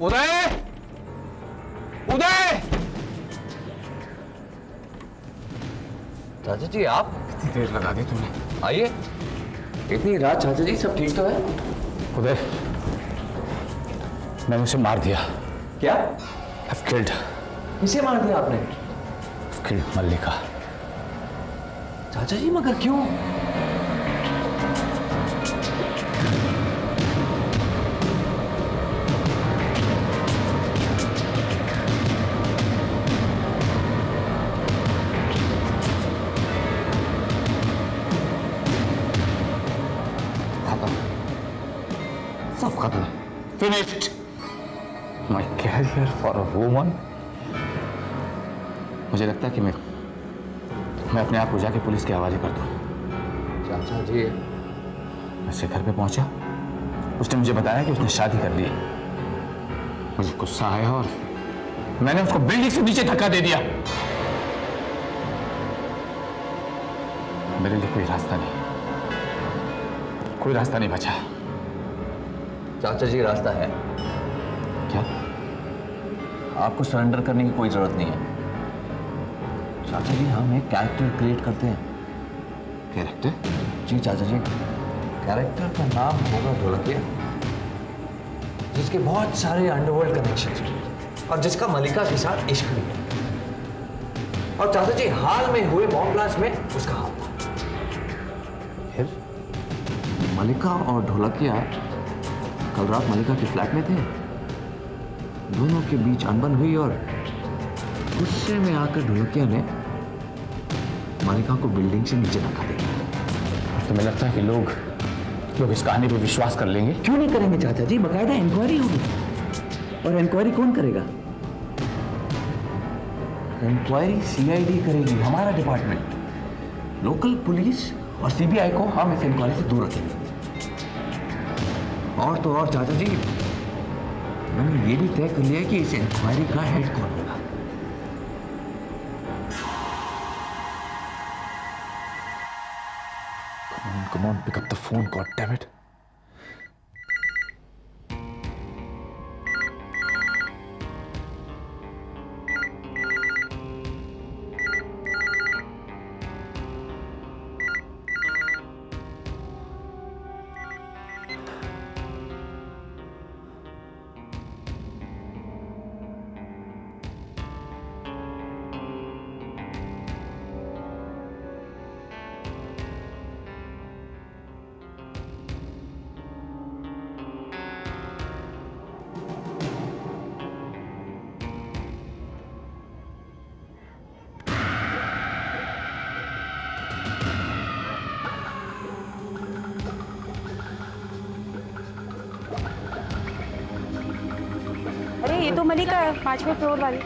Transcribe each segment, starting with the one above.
उदय, उदय! चाचा जी आप? कितनी देर लगा दी तूने? आइए। इतनी रात चाचा जी, सब ठीक तो है? उदय, मैंने उसे मार दिया। क्या? I've killed. किसे मार दिया आपने? I've killed मल्लिका। चाचा जी मगर क्यों? सब खत्म। Finished. My career for a woman. मुझे लगता है कि मैं अपने आप को जाके पुलिस के हवाले कर दूं। चाचा जी, मैं उसके घर पे पहुंचा, उसने मुझे बताया कि उसने शादी कर ली। मुझे गुस्सा आया और मैंने उसको बिल्डिंग से नीचे धक्का दे दिया। मेरे लिए कोई रास्ता नहीं बचा। चाचा जी रास्ता है। क्या? आपको सरेंडर करने की कोई जरूरत नहीं है। चाचा जी हम एक कैरेक्टर क्रिएट करते हैं। कैरेक्टर? जी चाचा जी, कैरेक्टर का नाम होगा ढोलकिया, जिसके बहुत सारे अंडरवर्ल्ड कनेक्शंस हैं और जिसका मलिका के साथ इश्क भी है। और चाचा जी हाल में हुए बॉम्ब ब्लास्ट में उसका हाथ था। फिर? मलिका और ढोलकिया कल रात मलिका के फ्लैट में थे। दोनों के बीच अनबन हुई और गुस्से में आकर ढोलकिया ने मलिका को बिल्डिंग से नीचे धक्का दे दिया। तुम्हें लगता है कि लोग इस कहानी पे विश्वास कर लेंगे? क्यों नहीं करेंगे चाचा जी, बकायदा इंक्वायरी होगी। और इंक्वायरी कौन करेगा? इंक्वायरी सीआईडी करेगी, हमारा डिपार्टमेंट। लोकल पुलिस और सीबीआई को हम इस इंक्वायरी से दूर रखेंगे। और तो और चाचा जी, मैंने ये भी तय कर लिया कि इस इंक्वायरी का हेड कौन होगा। Come on, pick up the phone, God damn it. अरे ये तो मलिका है, 5वें फ्लोर वाली।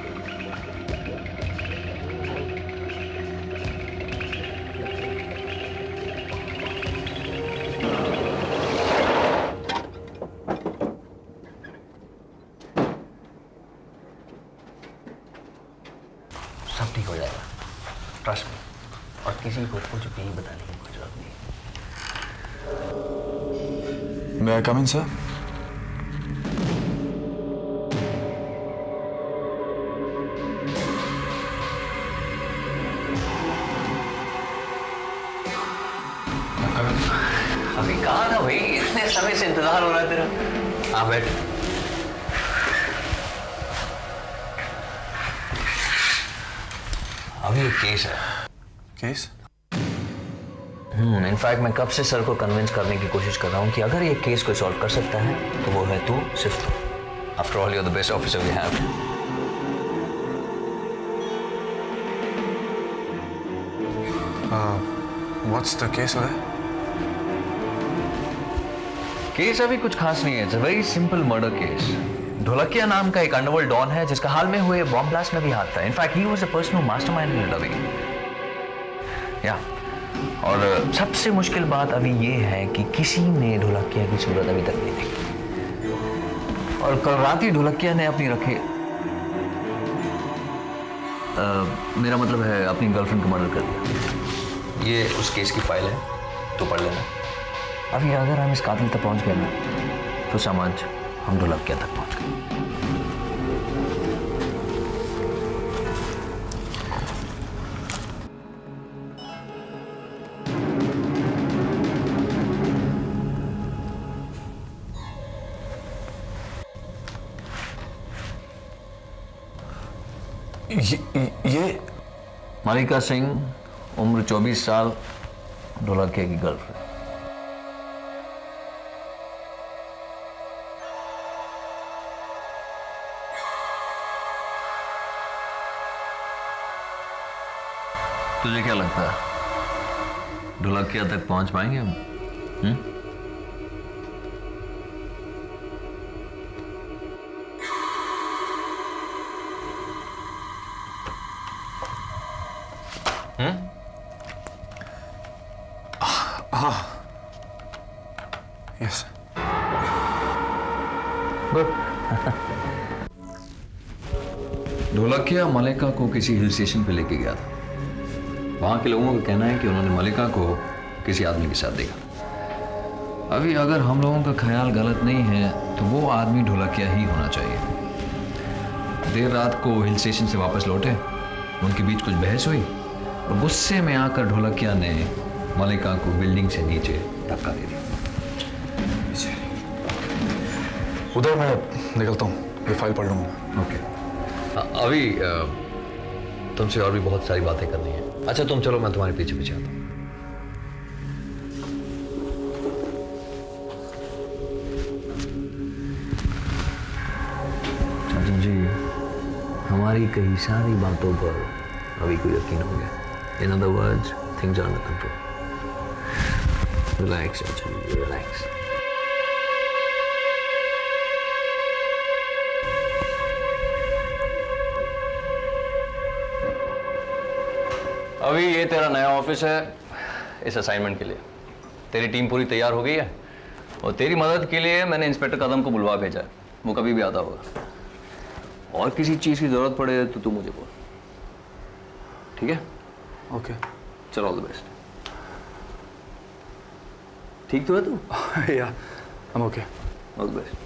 सब ठीक हो जाएगा, ट्रस्ट में। और किसी को कुछ भी बताने की कोई जरूरत नहीं। May I come in, sir? अभी कहाँ था भाई? इतने समय से इंतजार हो रहा है तेरा। हाँ बैठ। अभी एक केस है। Case? इनफैक्ट मैं कब से सर को कन्विंस करने की कोशिश कर रहा हूँ कि अगर ये केस कोई सॉल्व कर सकता है तो वो है तू, सिर्फ तू। After all you are the best officer we have. What's the case, Uday? Case अभी कुछ खास नहीं है। It's a very simple murder case. Dholakia नाम का एक अंडरवर्ल्ड डॉन है जिसका हाल में हुए बॉम्ब ब्लास्ट में भी हाथ था। In fact he was the person who masterminded it अभी। या और सबसे मुश्किल बात अभी ये है कि किसी ने ढोलकिया की सूरत अभी तक नहीं देखी। और कल रात ही ढोलकिया ने अपनी मेरा मतलब है अपनी गर्लफ्रेंड को मर्डर कर दिया। ये उस केस की फाइल है, तो पढ़ लेना। अभी अगर हम इस कातिल तक पहुंच गए ना तो समझ हम ढोलकिया तक पहुंच गए। ये मलिका सिंह, उम्र 24 साल, ढोलकिया की गर्लफ्रेंड। तुझे क्या लगता है ढोलकिया तक पहुंच पाएंगे हम? यस। गुड। ढोलकिया मलिका को किसी हिल स्टेशन पे लेके गया था। वहां के लोगों का कहना है कि उन्होंने मलिका को किसी आदमी के साथ देखा। अभी अगर हम लोगों का ख्याल गलत नहीं है तो वो आदमी ढोलकिया ही होना चाहिए। देर रात को हिल स्टेशन से वापस लौटे, उनके बीच कुछ बहस हुई और गुस्से में आकर ढोलकिया ने मलिका को बिल्डिंग से नीचे धक्का दे दिया। उधर मैं निकलता हूँ, ये फाइल पढ़ लूँगा। ओके। अभी तुमसे और भी बहुत सारी बातें करनी है। अच्छा तुम चलो, मैं तुम्हारे पीछे पीछे आता हूँ। चाचा जी, हमारी कई सारी बातों पर अभी को यकीन हो गया। In other words, things are under control. Relax चाचा जी, रिलैक्स। अभी ये तेरा नया ऑफिस है इस असाइनमेंट के लिए। तेरी टीम पूरी तैयार हो गई है और तेरी मदद के लिए मैंने इंस्पेक्टर कदम को बुलवा भेजा है। वो कभी भी आता होगा। और किसी चीज़ की ज़रूरत पड़े तो तू मुझे बोल, ठीक है? ओके। चलो, ऑल द बेस्ट। ठीक तो है तू? या, I'm okay. All the best.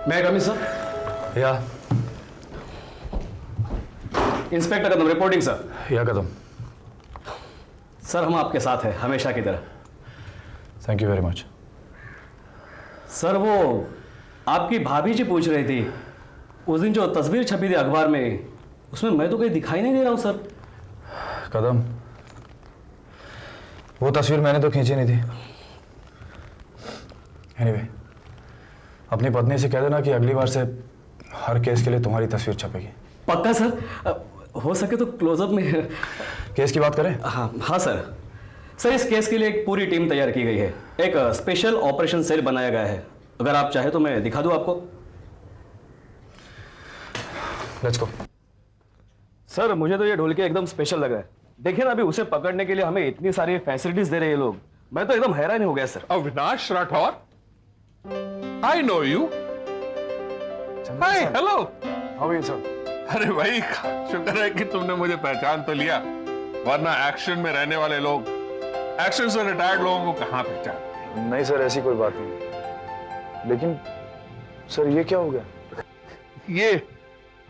मैं कमिंग सर। या इंस्पेक्टर कदम रिपोर्टिंग सर। या कदम। सर हम आपके साथ हैं हमेशा की तरह। Thank you very much. Sir वो आपकी भाभी जी पूछ रही थी, उस दिन जो तस्वीर छपी थी अखबार में, उसमें मैं तो कहीं दिखाई नहीं दे रहा हूं सर। कदम, वो तस्वीर मैंने तो खींची नहीं थी। एनीवे, अपनी पत्नी से कह देना कि अगली बार से हर केस के लिए तुम्हारी तस्वीर छपेगी। पक्का सर? हो सके तो क्लोजअप में। केस की बात करें? हाँ सर। सर इस केस के लिए एक पूरी टीम तैयार की गई है। एक स्पेशल ऑपरेशन सेल बनाया गया है। अगर आप चाहे तो मैं दिखा दूं आपको। Let's go. सर मुझे तो ये ढोलकिया एकदम स्पेशल लग रहा है। देखिए ना, अभी उसे पकड़ने के लिए हमें इतनी सारी फैसिलिटीज दे रहे हैं लोग। मैं तो एकदम हैरान हो गया sir. Avinash Rathore, I know you. Hi, hello. How are you, sir? अरे भाई, शुक्र है कि तुमने मुझे पहचान तो लिया, वरना एक्शन में रहने वाले लोग एक्शन से रिटायर्ड लोगों को कहां पहचानते? नहीं सर, ऐसी कोई बात नहीं। लेकिन सर ये क्या हो गया? ये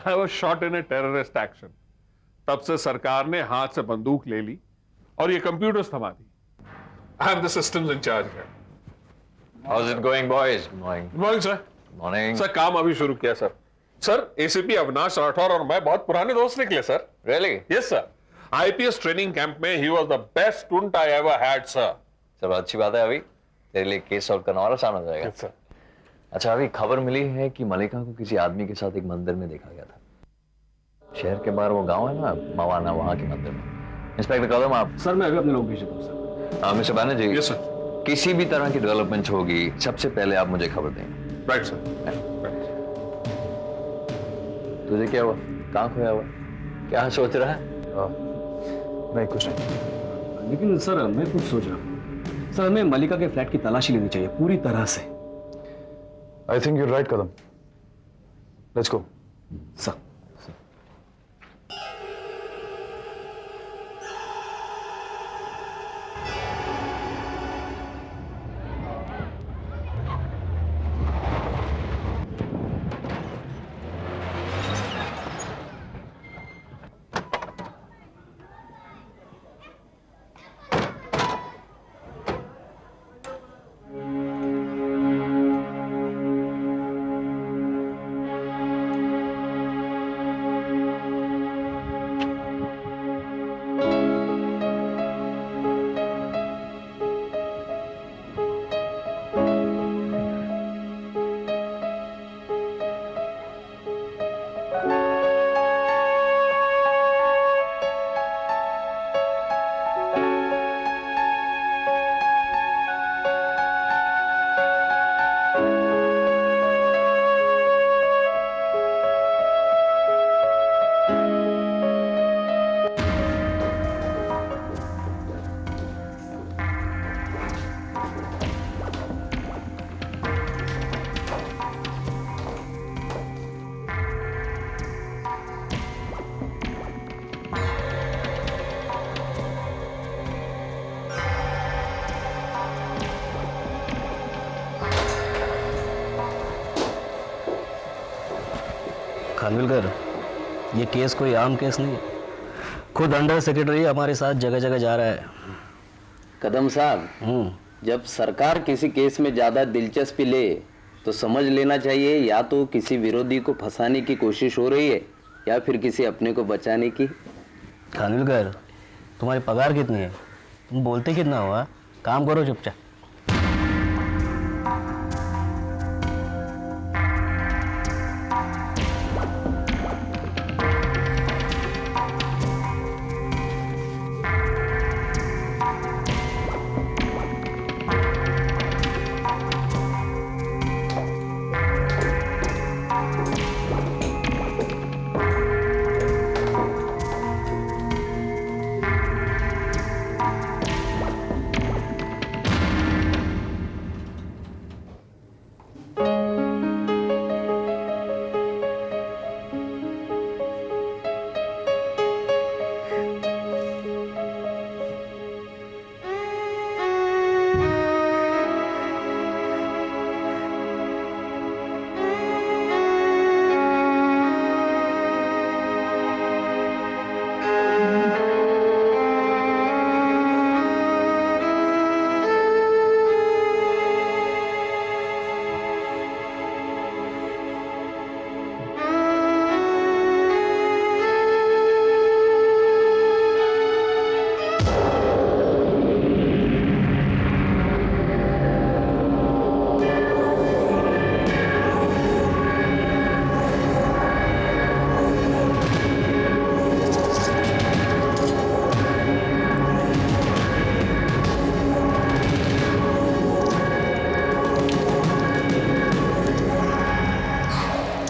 I was shot in a terrorist action. तब से सरकार ने हाथ से बंदूक ले ली और ये कंप्यूटर्स थमा दी। I am the systems in charge here. How's it going, boys? Good morning. Good morning, sir. Morning. Sir काम अभी शुरू किया sir. Sir ACP Avinash Rathore और मैं बहुत पुराने दोस्त निकले sir. Really? Yes, sir. IPS training camp में he was the best student I ever had, sir. चलो अच्छी बात है अभी, तेरे लिए केस सॉल्व करना और आसान हो जाएगा। सर अच्छा अभी खबर मिली है कि मलिका को किसी आदमी के साथ एक मंदिर में देखा गया था। शहर के बाहर वो गांव है ना मवाना, वहां के मंदिर में। इंस्पेक्टर कदम आप। सर मैं अभी अपने लोग भेज देता हूँ sir. Mister Banerjee, yes sir. किसी भी तरह की डेवलपमेंट होगी सबसे पहले आप मुझे खबर देंगे। Right sir. तुझे क्या हुआ, कहाँ खोया हुआ, क्या सोच रहा है? नहीं कुछ नहीं। लेकिन सर मैं कुछ सोच रहा हूँ सर, हमें मलिका के फ्लैट की तलाशी लेनी चाहिए पूरी तरह से। I think your right Kadam, let's go. Sir Khanwilkar, ये केस कोई आम केस नहीं है। खुद अंडर सेक्रेटरी हमारे साथ जगह जगह जा रहा है। कदम साहब, जब सरकार किसी केस में ज़्यादा दिलचस्पी ले तो समझ लेना चाहिए या तो किसी विरोधी को फंसाने की कोशिश हो रही है या फिर किसी अपने को बचाने की। खानविलकर, तुम्हारी पगार कितनी है? तुम बोलते कितना हुआ? काम करो चुपचाप।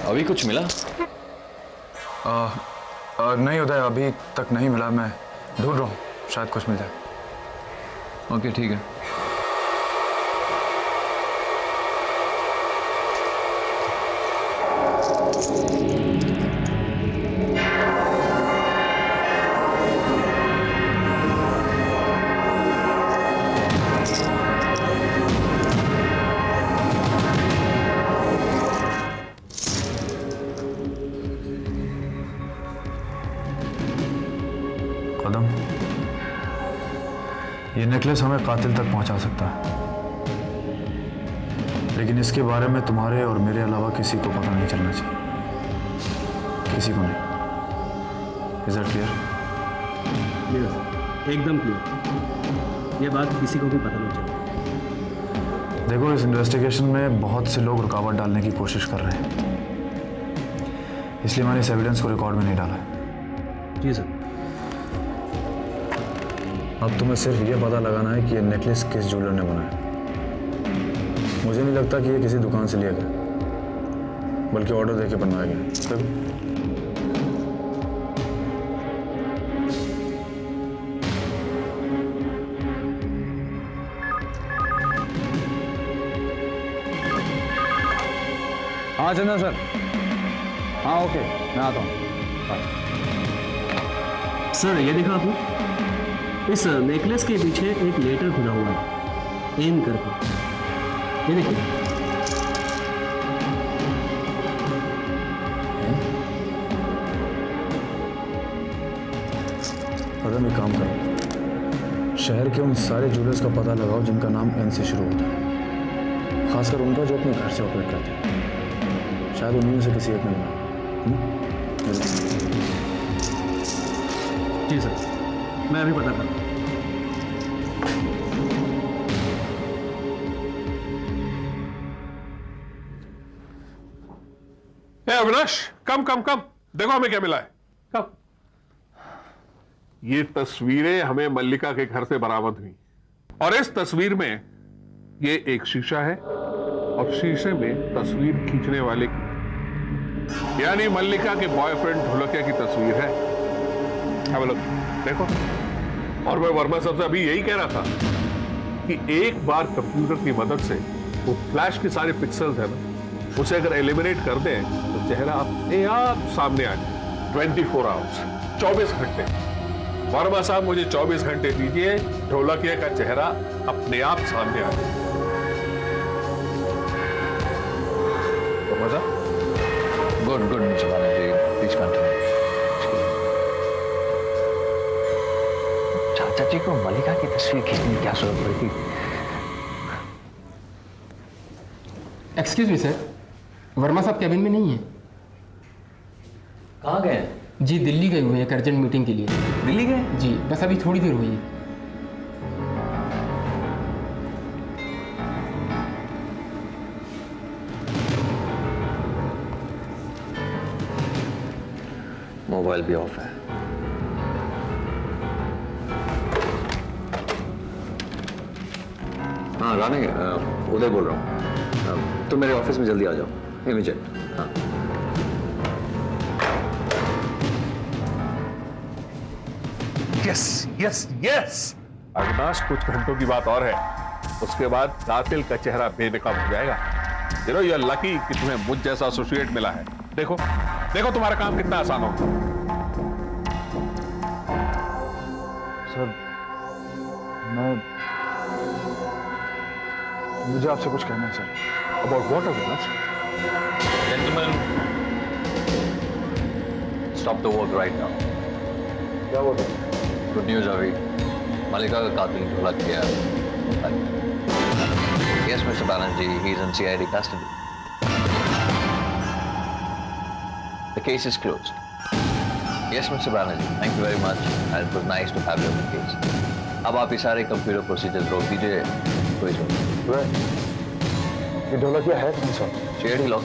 अभी कुछ मिला? नहीं उदय, अभी तक नहीं मिला। मैं ढूंढ रहा हूँ, शायद कुछ मिल जाए। ओके ठीक है। कदम, ये नेकलेस हमें कातिल तक पहुंचा सकता है, लेकिन इसके बारे में तुम्हारे और मेरे अलावा किसी को पता नहीं चलना चाहिए, किसी को नहीं। Is that clear? एकदम क्लियर। ये बात किसी को भी पता नहीं चली। देखो, इस इन्वेस्टिगेशन में बहुत से लोग रुकावट डालने की कोशिश कर रहे हैं, इसलिए मैंने इस एविडेंस को रिकॉर्ड में नहीं डाला। जी सर। अब तुम्हें सिर्फ ये पता लगाना है कि ये नेकलेस किस ज्वेलर ने बनाया। मुझे नहीं लगता कि ये किसी दुकान से लिया गया, बल्कि ऑर्डर देके बनवाया गया। देखो, हाँ चंदन सर, हाँ ओके, मैं आता हूँ। सर ये देखा आपने, इस नेकलेस के पीछे एक लेटर खुदा हुआ है, एन करके। ये देखिए। पता नहीं, काम करो, शहर के उन सारे ज्वेलर्स का पता लगाओ जिनका नाम एन से शुरू होता है, खासकर उनका जो अपने घर से ऑपरेट करते हैं। शायद उनमें से किसी एक ने बनाया। जी सर, मैं अभी पता करता हूँ। अविनाश, कम कम कम, देखो हमें क्या मिला है। कम। ये तस्वीरें हमें मल्लिका के घर से बरामद हुई, और इस तस्वीर में ये एक शीशा है और शीशे में तस्वीर खींचने वाले की, यानी मल्लिका के बॉयफ्रेंड ढोलकिया की तस्वीर है। अब लोग देखो, और मैं वर्मा साहब से अभी यही कह रहा था कि एक बार कंप्यूटर की मदद से वो फ्लैश के सारे पिक्सल्स है ना, उसे अगर एलिमिनेट कर दें तो चेहरा अपने आप सामने आ जाए। 24 आवर्स, 24 घंटे। वर्मा साहब मुझे 24 घंटे दीजिए, ढोलकिया का चेहरा अपने आप सामने आ जाए। वर्मा साहब, good good mister Banerjee, please continue. चाचा जी को मल्लिका की तस्वीर खींचने की क्या जरूरत पड़ी थी? एक्सक्यूज मी सर, वर्मा साहब कैबिन में नहीं है। कहाँ गए हैं? जी दिल्ली गए हुए हैं एक अर्जेंट मीटिंग के लिए। दिल्ली गए? जी बस अभी थोड़ी देर हुई है। मोबाइल भी ऑफ है। हाँ रानी, उदय बोल रहा हूँ, तुम मेरे ऑफिस में जल्दी आ जाओ, इमीडिएट। हाँ यस यस यस। अविनाश, कुछ घंटों की बात और है, उसके बाद कातिल का चेहरा बेनकाब हो जाएगा। You know, you are lucky कि तुम्हें मुझ जैसा एसोसिएट मिला है। देखो देखो तुम्हारा काम कितना आसान होगा। सर, मुझे आपसे कुछ कहना है sir. About what Avinash? Gentlemen, stop the work right now. क्या बोल रहे? Good news, Avi. Malika का कातिल ढोलकिया है। Yes, Mr. Banerjee, he's in CID custody. The case is closed. Yes, Mr. Banerjee, thank you very much. And it was nice to have you on the case. अब आप ये सारे computer procedure रोक दीजिए, कोई जरूरत नहीं। ये ढोलकिया है कौन सा? CID lock.